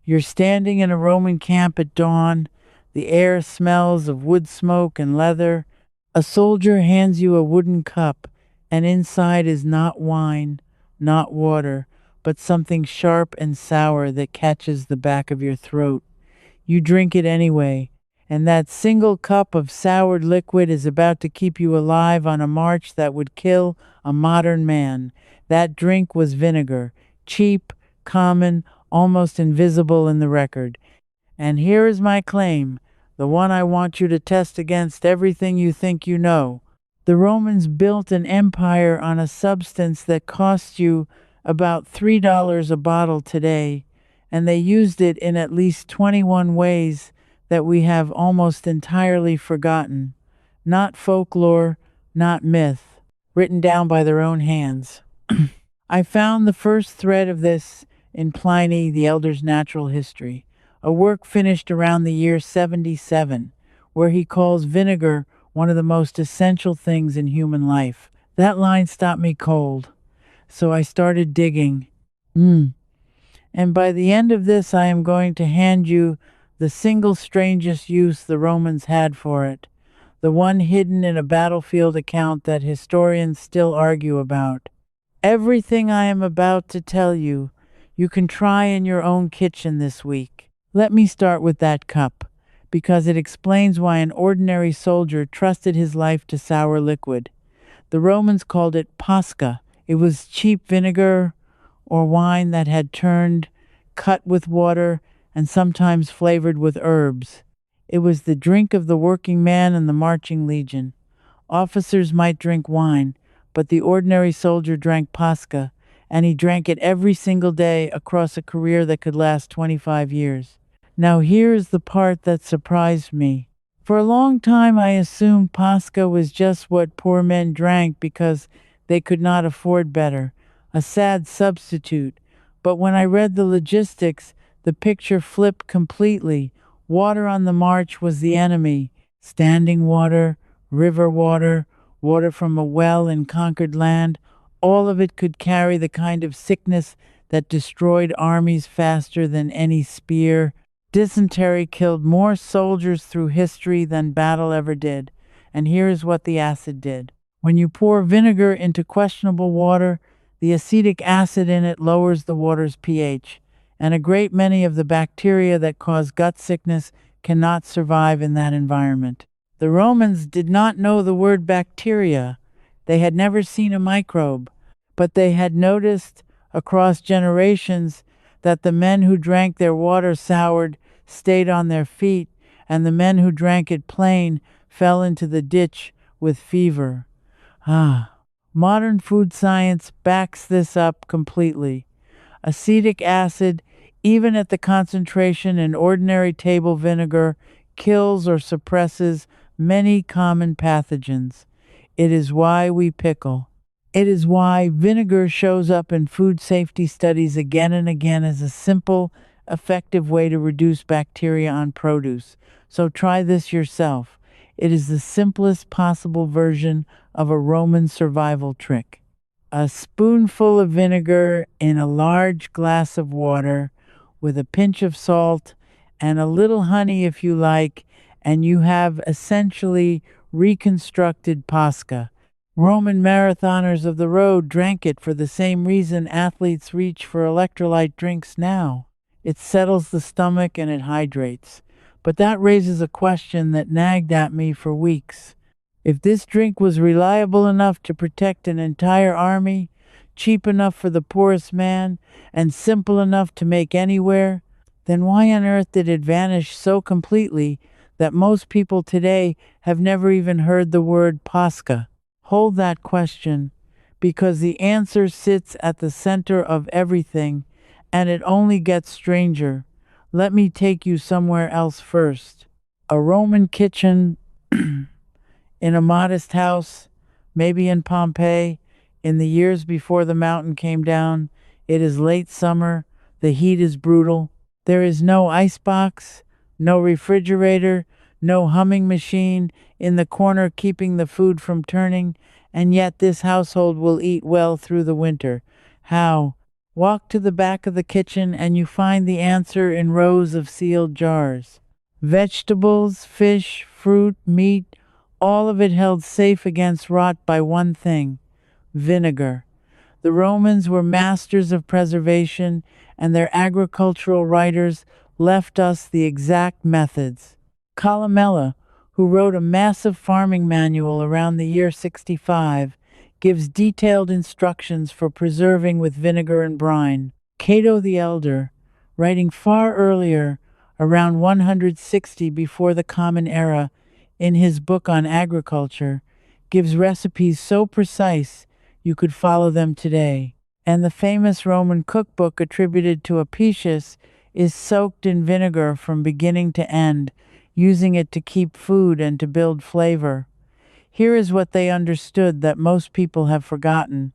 You're standing in a Roman camp at dawn. The air smells of wood smoke and leather. A soldier hands you a wooden cup, and inside is not wine, not water, but something sharp and sour that catches the back of your throat. You drink it anyway, and that single cup of soured liquid is about to keep you alive on a march that would kill a modern man. That drink was vinegar, cheap, common, almost invisible in the record. And here is my claim, the one I want you to test against everything you think you know. The Romans built an empire on a substance that cost you about $3 a bottle today, and they used it in at least 21 ways that we have almost entirely forgotten. Not folklore, not myth, written down by their own hands. I found the first thread of this in Pliny the Elder's Natural History, a work finished around the year 77, where he calls vinegar one of the most essential things in human life. That line stopped me cold, so I started digging. And by the end of this, I am going to hand you the single strangest use the Romans had for it, the one hidden in a battlefield account that historians still argue about. Everything I am about to tell you, you can try in your own kitchen this week. Let me start with that cup, because it explains why an ordinary soldier trusted his life to sour liquid. The Romans called it pasca. It was cheap vinegar or wine that had turned, cut with water, and sometimes flavored with herbs. It was the drink of the working man and the marching legion. Officers might drink wine, but the ordinary soldier drank pasca, and he drank it every single day across a career that could last 25 years. Now here's the part that surprised me. For a long time I assumed pasca was just what poor men drank because they could not afford better, a sad substitute. But when I read the logistics, the picture flipped completely. Water on the march was the enemy. Standing water, river water, water from a well in conquered land, all of it could carry the kind of sickness that destroyed armies faster than any spear. Dysentery killed more soldiers through history than battle ever did. And here is what the acid did. When you pour vinegar into questionable water, the acetic acid in it lowers the water's pH, and a great many of the bacteria that cause gut sickness cannot survive in that environment. The Romans did not know the word bacteria. They had never seen a microbe, but they had noticed across generations that the men who drank their water soured stayed on their feet, and the men who drank it plain fell into the ditch with fever. Modern food science backs this up completely. Acetic acid, even at the concentration in ordinary table vinegar, kills or suppresses many common pathogens. It is why we pickle. It is why vinegar shows up in food safety studies again and again as a simple, effective way to reduce bacteria on produce. So try this yourself. It is the simplest possible version of a Roman survival trick. A spoonful of vinegar in a large glass of water with a pinch of salt and a little honey if you like, and you have essentially reconstructed pasca. Roman marathoners of the road drank it for the same reason athletes reach for electrolyte drinks now. It settles the stomach and it hydrates. But that raises a question that nagged at me for weeks. If this drink was reliable enough to protect an entire army, cheap enough for the poorest man, and simple enough to make anywhere, then why on earth did it vanish so completely that most people today have never even heard the word pasca? Hold that question, because the answer sits at the center of everything, and it only gets stranger. Let me take you somewhere else first. A Roman kitchen in a modest house, maybe in Pompeii, in the years before the mountain came down. It is late summer, the heat is brutal. There is no icebox, no refrigerator, no humming machine in the corner keeping the food from turning, and yet this household will eat well through the winter. How? Walk to the back of the kitchen and you find the answer in rows of sealed jars. Vegetables, fish, fruit, meat, all of it held safe against rot by one thing: vinegar. The Romans were masters of preservation, and their agricultural writers left us the exact methods. Columella, who wrote a massive farming manual around the year 65, gives detailed instructions for preserving with vinegar and brine. Cato the Elder, writing far earlier, around 160 before the Common Era, in his book on agriculture, gives recipes so precise you could follow them today. And the famous Roman cookbook attributed to Apicius is soaked in vinegar from beginning to end, using it to keep food and to build flavor. Here is what they understood that most people have forgotten: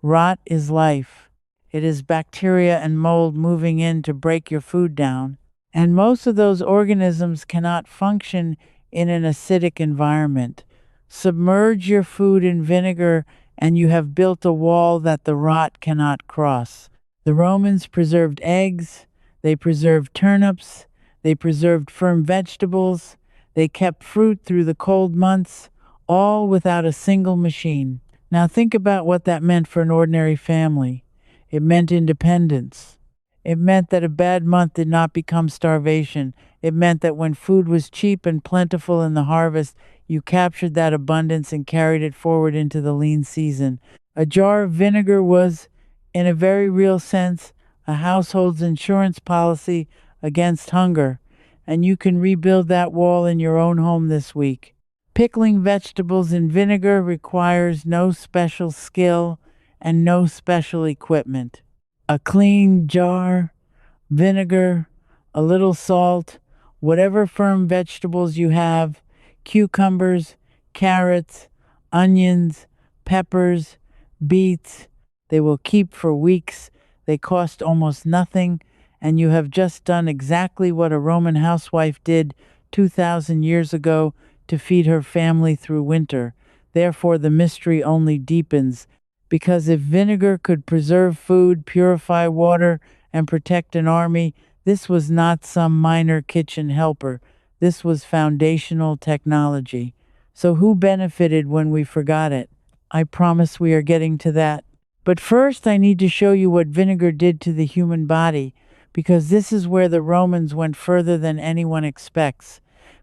rot is life. It is bacteria and mold moving in to break your food down. And most of those organisms cannot function in an acidic environment. Submerge your food in vinegar and you have built a wall that the rot cannot cross. The Romans preserved eggs, they preserved turnips, they preserved firm vegetables, they kept fruit through the cold months, all without a single machine. Now think about what that meant for an ordinary family. It meant independence. It meant that a bad month did not become starvation. It meant that when food was cheap and plentiful in the harvest, you captured that abundance and carried it forward into the lean season. A jar of vinegar was, in a very real sense, a household's insurance policy against hunger, and you can rebuild that wall in your own home this week. Pickling vegetables in vinegar requires no special skill and no special equipment. A clean jar, vinegar, a little salt, whatever firm vegetables you have, cucumbers, carrots, onions, peppers, beets. They will keep for weeks. They cost almost nothing, and you have just done exactly what a Roman housewife did 2,000 years ago to feed her family through winter. Therefore, the mystery only deepens, because if vinegar could preserve food, purify water, and protect an army, this was not some minor kitchen helper. This was foundational technology. So who benefited when we forgot it? I promise we are getting to that. But first, I need to show you what vinegar did to the human body, because this is where the Romans went further than anyone expects.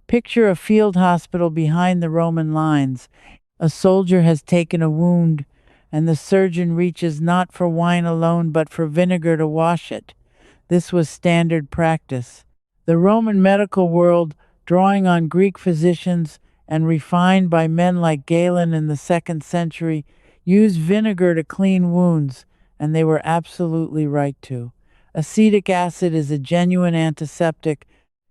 Picture a field hospital behind the Roman lines. A soldier has taken a wound, and the surgeon reaches not for wine alone, but for vinegar to wash it. This was standard practice. The Roman medical world, drawing on Greek physicians and refined by men like Galen in the 2nd century, used vinegar to clean wounds, and they were absolutely right to. Acetic acid is a genuine antiseptic.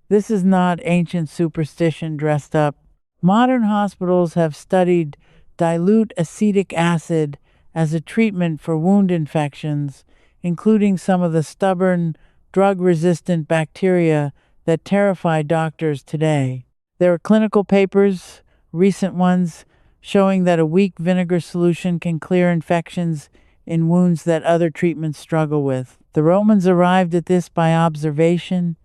This is not ancient superstition dressed up. Modern hospitals have studied dilute acetic acid as a treatment for wound infections, including some of the stubborn, drug-resistant bacteria that terrify doctors today. There are clinical papers, recent ones, showing that a weak vinegar solution can clear infections in wounds that other treatments struggle with. The Romans arrived at this by observation,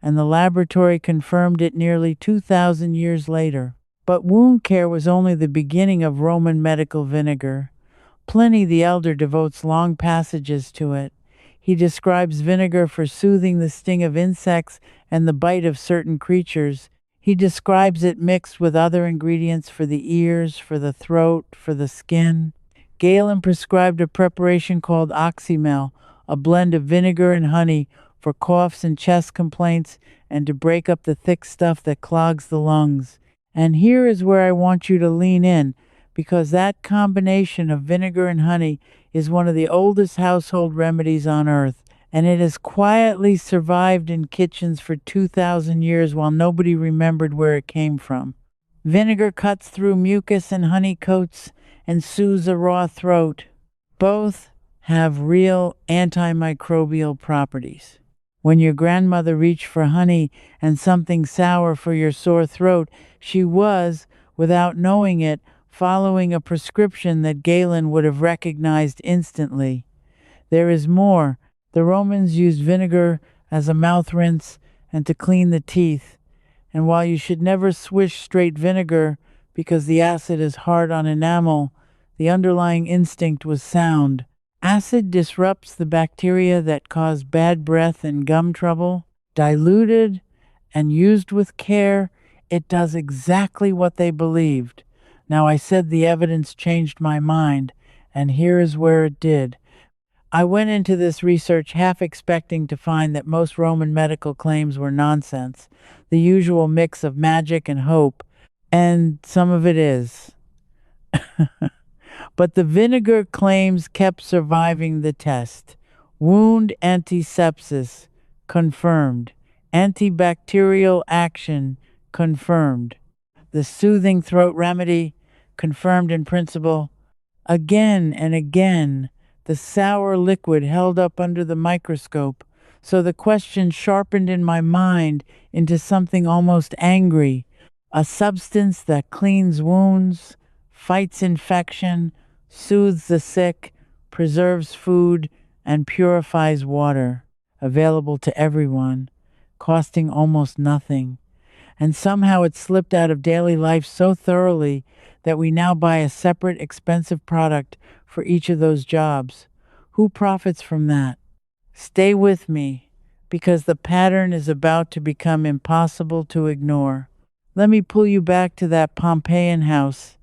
and the laboratory confirmed it nearly 2,000 years later. But wound care was only the beginning of Roman medical vinegar. Pliny the Elder devotes long passages to it. He describes vinegar for soothing the sting of insects and the bite of certain creatures. He describes it mixed with other ingredients for the ears, for the throat, for the skin. Galen prescribed a preparation called oxymel, a blend of vinegar and honey for coughs and chest complaints and to break up the thick stuff that clogs the lungs. And here is where I want you to lean in, because that combination of vinegar and honey is one of the oldest household remedies on earth, and it has quietly survived in kitchens for 2,000 years while nobody remembered where it came from. Vinegar cuts through mucus and honey coats and soothes a raw throat. Both have real antimicrobial properties. When your grandmother reached for honey and something sour for your sore throat, she was, without knowing it, following a prescription that Galen would have recognized instantly. There is more. The Romans used vinegar as a mouth rinse and to clean the teeth. And while you should never swish straight vinegar because the acid is hard on enamel, the underlying instinct was sound. Acid disrupts the bacteria that cause bad breath and gum trouble. Diluted and used with care, it does exactly what they believed. Now, I said the evidence changed my mind, and here is where it did. I went into this research half expecting to find that most Roman medical claims were nonsense, the usual mix of magic and hope, and some of it is. But the vinegar claims kept surviving the test. Wound antisepsis, confirmed. Antibacterial action, confirmed. The soothing throat remedy, confirmed in principle. Again and again, the sour liquid held up under the microscope, so the question sharpened in my mind into something almost angry. A substance that cleans wounds, fights infection, soothes the sick, preserves food, and purifies water, available to everyone, costing almost nothing. And somehow it slipped out of daily life so thoroughly that we now buy a separate expensive product for each of those jobs. Who profits from that? Stay with me, because the pattern is about to become impossible to ignore. Let me pull you back to that Pompeian house,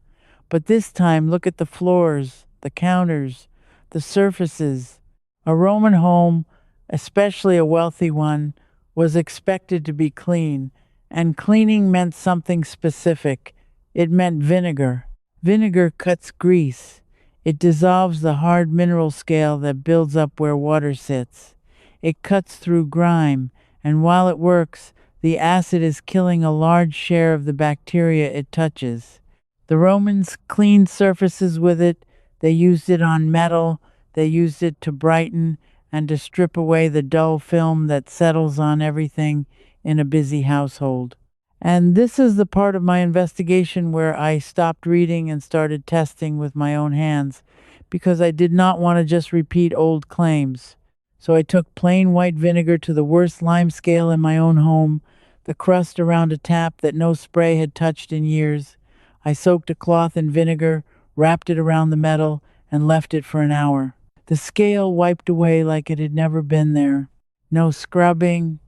but this time look at the floors, the counters, the surfaces. A Roman home, especially a wealthy one, was expected to be clean, and cleaning meant something specific. It meant vinegar. Vinegar cuts grease. It dissolves the hard mineral scale that builds up where water sits. It cuts through grime, and while it works, the acid is killing a large share of the bacteria it touches. The Romans cleaned surfaces with it. They used it on metal. They used it to brighten and to strip away the dull film that settles on everything in a busy household. And this is the part of my investigation where I stopped reading and started testing with my own hands, because I did not want to just repeat old claims. So I took plain white vinegar to the worst limescale in my own home, the crust around a tap that no spray had touched in years. I soaked a cloth in vinegar, wrapped it around the metal, and left it for an hour. The scale wiped away like it had never been there. No scrubbing,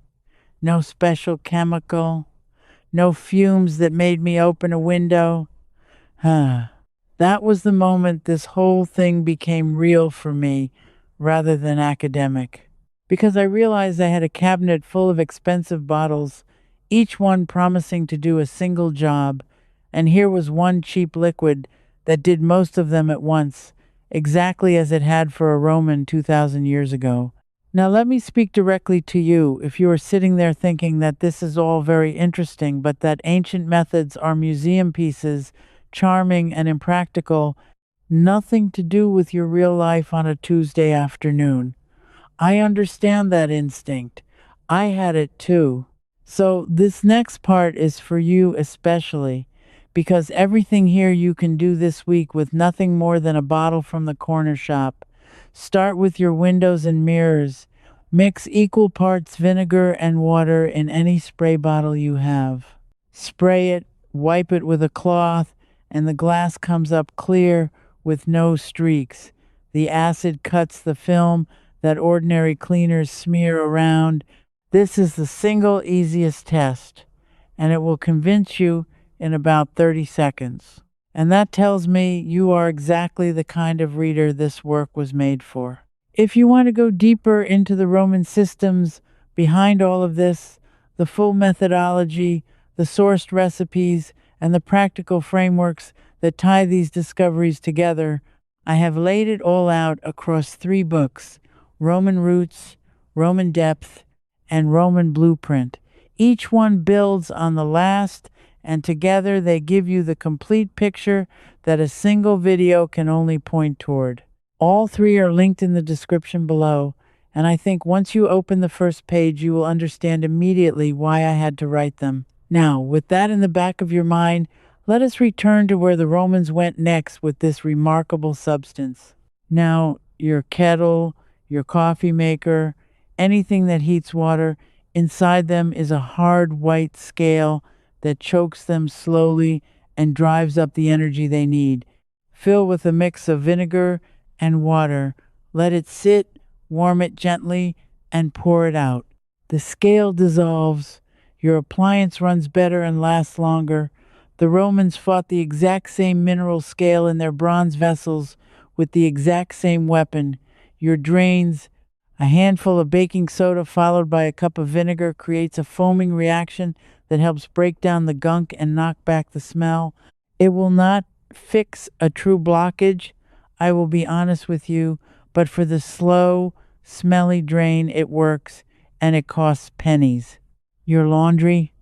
no special chemical, no fumes that made me open a window. That was the moment this whole thing became real for me rather than academic. Because I realized I had a cabinet full of expensive bottles, each one promising to do a single job, and here was one cheap liquid that did most of them at once, exactly as it had for a Roman 2,000 years ago. Now, let me speak directly to you if you are sitting there thinking that this is all very interesting, but that ancient methods are museum pieces, charming and impractical, nothing to do with your real life on a Tuesday afternoon. I understand that instinct. I had it too. So, this next part is for you especially, because everything here you can do this week with nothing more than a bottle from the corner shop. Start with your windows and mirrors. Mix equal parts vinegar and water in any spray bottle you have. Spray it, wipe it with a cloth, and the glass comes up clear with no streaks. The acid cuts the film that ordinary cleaners smear around. This is the single easiest test, and it will convince you in about 30 seconds. And that tells me you are exactly the kind of reader this work was made for. If you want to go deeper into the Roman systems behind all of this, the full methodology, the sourced recipes, and the practical frameworks that tie these discoveries together, I have laid it all out across 3 books: Roman Roots, Roman Depth, and Roman Blueprint. Each one builds on the last, and together they give you the complete picture that a single video can only point toward. All 3 are linked in the description below, and I think once you open the first page, you will understand immediately why I had to write them. Now, with that in the back of your mind, let us return to where the Romans went next with this remarkable substance. Now, your kettle, your coffee maker, anything that heats water. Inside them is a hard white scale that chokes them slowly and drives up the energy they need. Fill with a mix of vinegar and water. Let it sit, warm it gently, and pour it out. The scale dissolves. Your appliance runs better and lasts longer. The Romans fought the exact same mineral scale in their bronze vessels with the exact same weapon. Your drains, a handful of baking soda followed by a cup of vinegar creates a foaming reaction that helps break down the gunk and knock back the smell. It will not fix a true blockage, I will be honest with you, but for the slow, smelly drain, it works, and it costs pennies. Your laundry,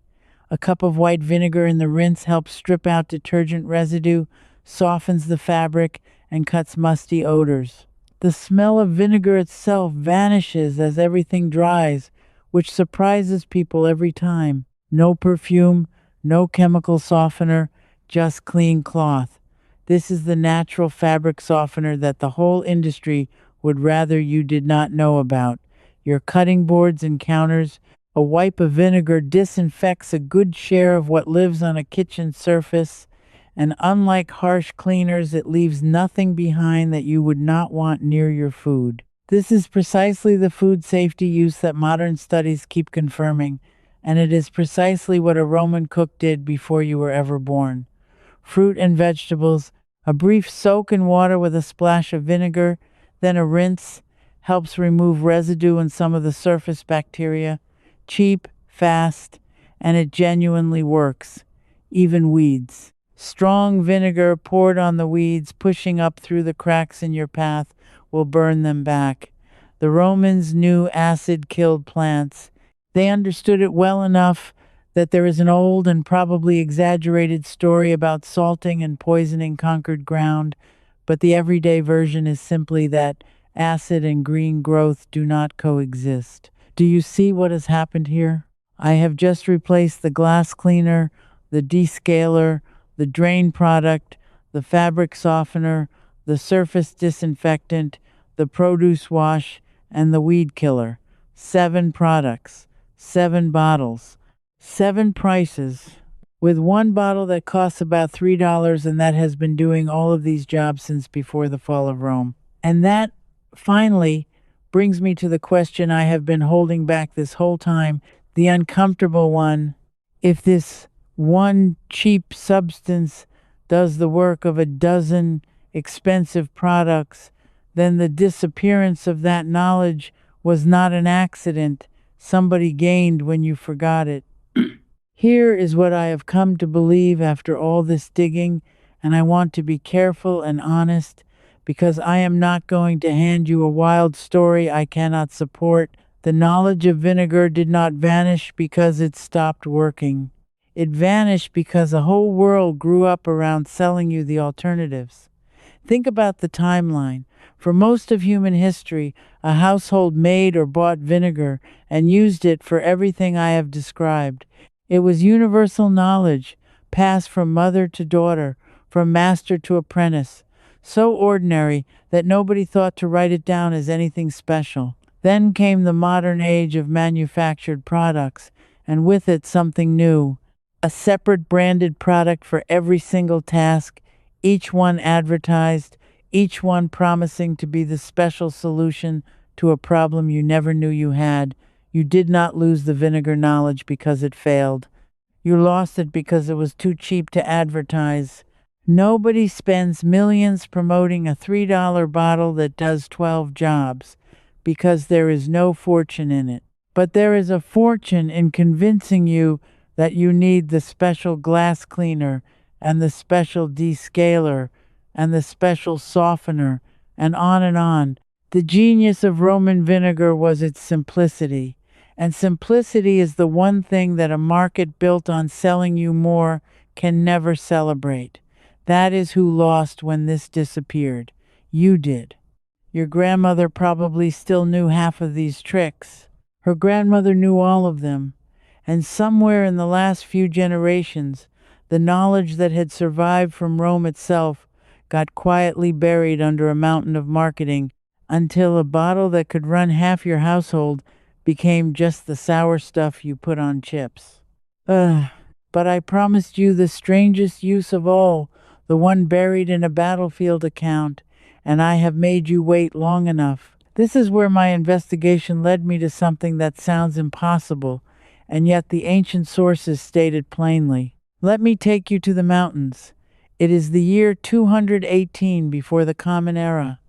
a cup of white vinegar in the rinse helps strip out detergent residue, softens the fabric, and cuts musty odors. The smell of vinegar itself vanishes as everything dries, which surprises people every time. No perfume, no chemical softener, just clean cloth. This is the natural fabric softener that the whole industry would rather you did not know about. Your cutting boards and counters, a wipe of vinegar disinfects a good share of what lives on a kitchen surface, and unlike harsh cleaners, it leaves nothing behind that you would not want near your food. This is precisely the food safety use that modern studies keep confirming, and it is precisely what a Roman cook did before you were ever born. Fruit and vegetables, a brief soak in water with a splash of vinegar, then a rinse, helps remove residue and some of the surface bacteria. Cheap, fast, and it genuinely works. Even weeds. Strong vinegar poured on the weeds, pushing up through the cracks in your path, will burn them back. The Romans knew acid killed plants. They understood it well enough that there is an old and probably exaggerated story about salting and poisoning conquered ground, but the everyday version is simply that acid and green growth do not coexist. Do you see what has happened here? I have just replaced the glass cleaner, the descaler, the drain product, the fabric softener, the surface disinfectant, the produce wash, and the weed killer. 7 products, 7 bottles, 7 prices, with one bottle that costs about $3, and that has been doing all of these jobs since before the fall of Rome. And that, finally, brings me to the question I have been holding back this whole time, the uncomfortable one. If this one cheap substance does the work of a dozen expensive products, then the disappearance of that knowledge was not an accident somebody gained when you forgot it. Here is what I have come to believe after all this digging, and I want to be careful and honest because I am not going to hand you a wild story I cannot support. The knowledge of vinegar did not vanish because it stopped working. It vanished because a whole world grew up around selling you the alternatives. Think about the timeline. For most of human history, a household made or bought vinegar and used it for everything I have described. It was universal knowledge, passed from mother to daughter, from master to apprentice, so ordinary that nobody thought to write it down as anything special. Then came the modern age of manufactured products, and with it something new. A separate branded product for every single task, each one advertised, each one promising to be the special solution to a problem you never knew you had. You did not lose the vinegar knowledge because it failed. You lost it because it was too cheap to advertise. Nobody spends millions promoting a $3 bottle that does 12 jobs because there is no fortune in it. But there is a fortune in convincing you that you need the special glass cleaner and the special descaler and the special softener and on and on. The genius of Roman vinegar was its simplicity. And simplicity is the one thing that a market built on selling you more can never celebrate. That is who lost when this disappeared. You did. Your grandmother probably still knew half of these tricks. Her grandmother knew all of them. And somewhere in the last few generations, the knowledge that had survived from Rome itself got quietly buried under a mountain of marketing until a bottle that could run half your household became just the sour stuff you put on chips. Ugh. But I promised you the strangest use of all, the one buried in a battlefield account, and I have made you wait long enough. This is where my investigation led me to something that sounds impossible, and yet the ancient sources stated plainly. Let me take you to the mountains. It is the year 218 before the Common Era.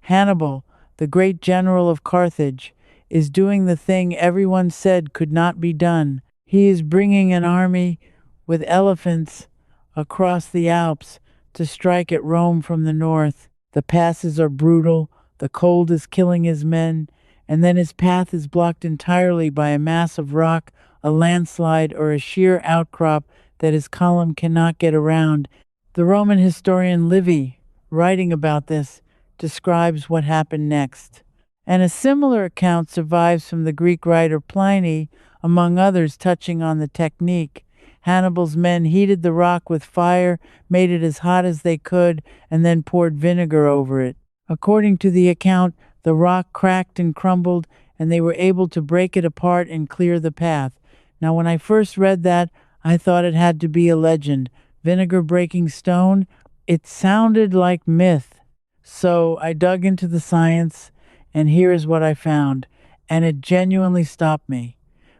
Hannibal, the great general of Carthage, is doing the thing everyone said could not be done. He is bringing an army with elephants across the Alps to strike at Rome from the north. The passes are brutal, the cold is killing his men, and then his path is blocked entirely by a mass of rock, a landslide, or a sheer outcrop that his column cannot get around. The Roman historian Livy, writing about this, describes what happened next. And a similar account survives from the Greek writer Pliny, among others, touching on the technique. Hannibal's men heated the rock with fire, made it as hot as they could, and then poured vinegar over it. According to the account, the rock cracked and crumbled, and they were able to break it apart and clear the path. Now, when I first read that, I thought it had to be a legend. Vinegar breaking stone? It sounded like myth. So I dug into the science, and here is what I found, and it genuinely stopped me.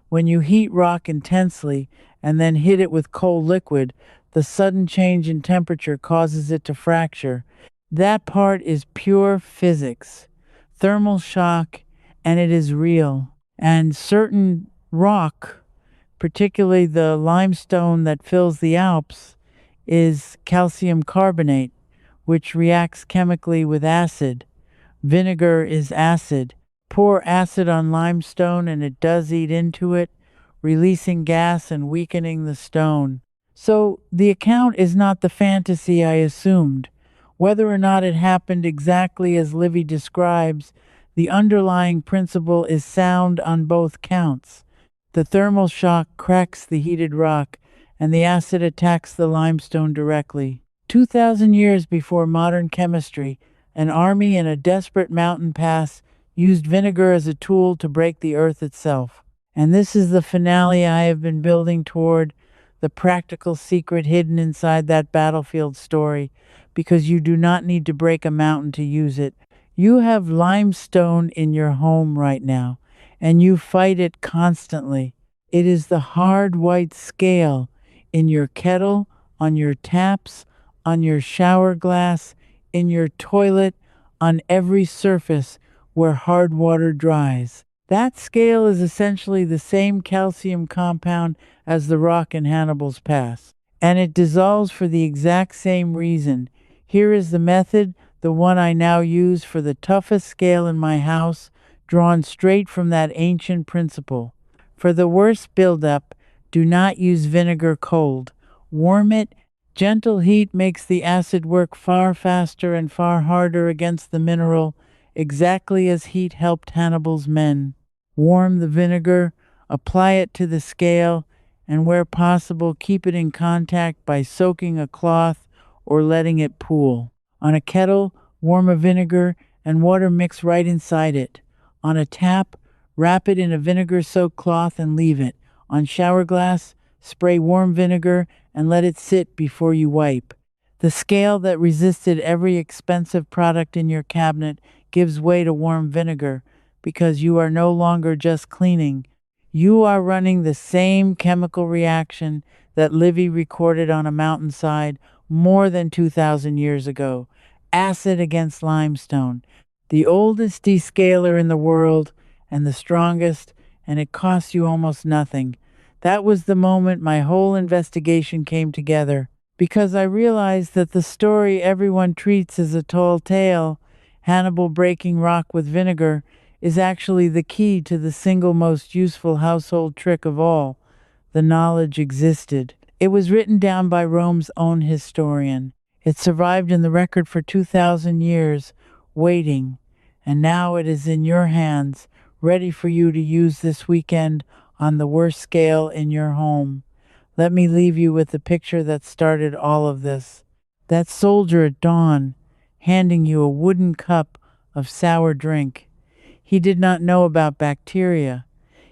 When you heat rock intensely and then hit it with cold liquid, the sudden change in temperature causes it to fracture. That part is pure physics, thermal shock, and it is real. And certain rock, particularly the limestone that fills the Alps, is calcium carbonate, which reacts chemically with acid. Vinegar is acid. Pour acid on limestone and it does eat into it, releasing gas and weakening the stone. So the account is not the fantasy I assumed. Whether or not it happened exactly as Livy describes, the underlying principle is sound on both counts. The thermal shock cracks the heated rock, and the acid attacks the limestone directly. 2,000 years before modern chemistry, an army in a desperate mountain pass used vinegar as a tool to break the earth itself. And this is the finale I have been building toward, the practical secret hidden inside that battlefield story, because you do not need to break a mountain to use it. You have limestone in your home right now, and you fight it constantly. It is the hard white scale in your kettle, on your taps, on your shower glass, in your toilet, on every surface where hard water dries. That scale is essentially the same calcium compound as the rock in Hannibal's pass, and it dissolves for the exact same reason. Here is the method, the one I now use for the toughest scale in my house, drawn straight from that ancient principle. For the worst buildup, do not use vinegar cold. Warm it. Gentle heat makes the acid work far faster and far harder against the mineral, exactly as heat helped Hannibal's men. Warm the vinegar, apply it to the scale, and where possible, keep it in contact by soaking a cloth or letting it pool. On a kettle, warm a vinegar and water mix right inside it. On a tap, wrap it in a vinegar-soaked cloth and leave it. On shower glass, spray warm vinegar and let it sit before you wipe. The scale that resisted every expensive product in your cabinet gives way to warm vinegar, because you are no longer just cleaning. You are running the same chemical reaction that Livy recorded on a mountainside more than 2,000 years ago. Acid against limestone. The oldest descaler in the world and the strongest, and it costs you almost nothing. That was the moment my whole investigation came together, because I realized that the story everyone treats as a tall tale, Hannibal breaking rock with vinegar, is actually the key to the single most useful household trick of all. The knowledge existed. It was written down by Rome's own historian. It survived in the record for 2,000 years, waiting, and now it is in your hands, ready for you to use this weekend on the worst scale in your home. Let me leave you with the picture that started all of this. That soldier at dawn, handing you a wooden cup of sour drink. He did not know about bacteria.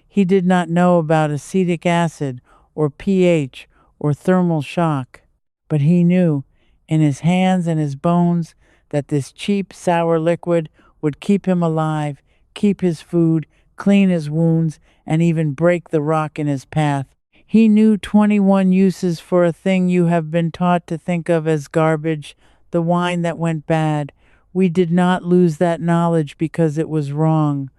He did not know about acetic acid or pH or thermal shock. But he knew, in his hands and his bones, that this cheap, sour liquid would keep him alive, keep his food, clean his wounds, and even break the rock in his path. He knew 21 uses for a thing you have been taught to think of as garbage, the wine that went bad. We did not lose that knowledge because it was wrong.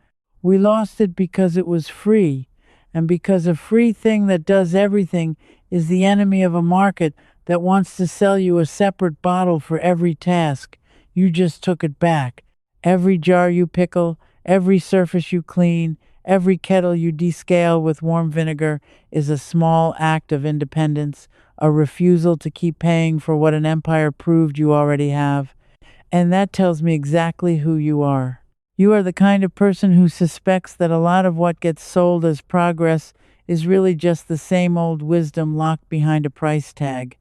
We lost it because it was free, and because a free thing that does everything is the enemy of a market that wants to sell you a separate bottle for every task. You just took it back. Every jar you pickle, every surface you clean, every kettle you descale with warm vinegar is a small act of independence, a refusal to keep paying for what an empire proved you already have. And that tells me exactly who you are. You are the kind of person who suspects that a lot of what gets sold as progress is really just the same old wisdom locked behind a price tag.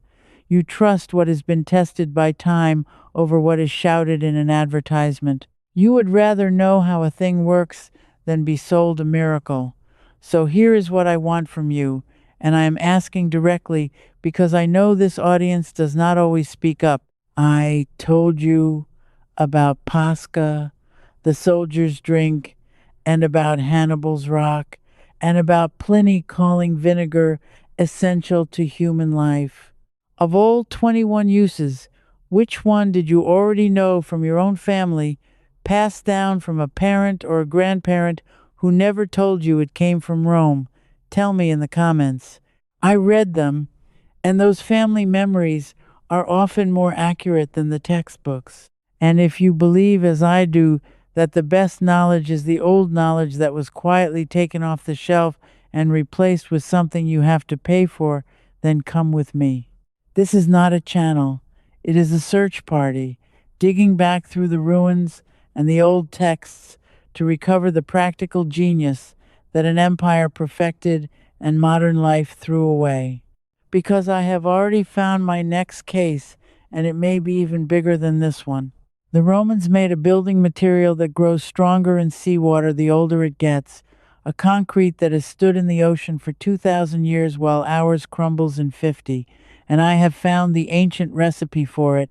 You trust what has been tested by time over what is shouted in an advertisement. You would rather know how a thing works than be sold a miracle. So here is what I want from you, and I am asking directly because I know this audience does not always speak up. I told you about Pascha, the soldier's drink, and about Hannibal's rock, and about Pliny calling vinegar essential to human life. Of all 21 uses, which one did you already know from your own family, passed down from a parent or a grandparent who never told you it came from Rome? Tell me in the comments. I read them, and those family memories are often more accurate than the textbooks. And if you believe, as I do, that the best knowledge is the old knowledge that was quietly taken off the shelf and replaced with something you have to pay for, then come with me. This is not a channel. It is a search party, digging back through the ruins and the old texts to recover the practical genius that an empire perfected and modern life threw away. Because I have already found my next case, and it may be even bigger than this one. The Romans made a building material that grows stronger in seawater the older it gets, a concrete that has stood in the ocean for 2,000 years while ours crumbles in 50, and I have found the ancient recipe for it,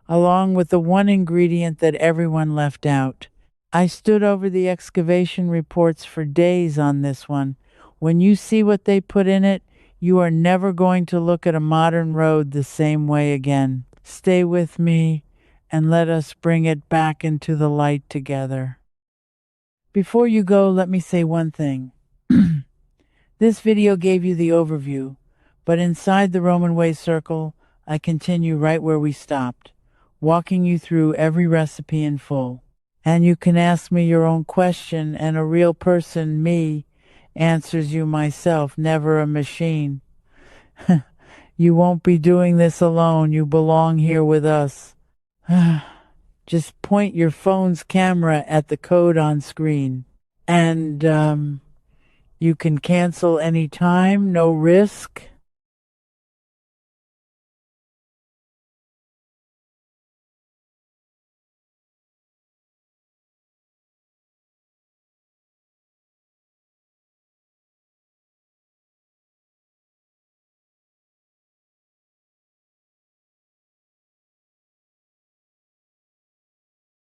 along with the one ingredient that everyone left out. I stood over the excavation reports for days on this one. When you see what they put in it, you are never going to look at a modern road the same way again. Stay with me, and let us bring it back into the light together. Before you go, let me say one thing. This video gave you the overview, but inside the Roman Way circle, I continue right where we stopped, walking you through every recipe in full. And you can ask me your own question, and a real person, me, answers you myself, never a machine. You won't be doing this alone. You belong here with us. Just point your phone's camera at the code on screen. And you can cancel anytime, no risk.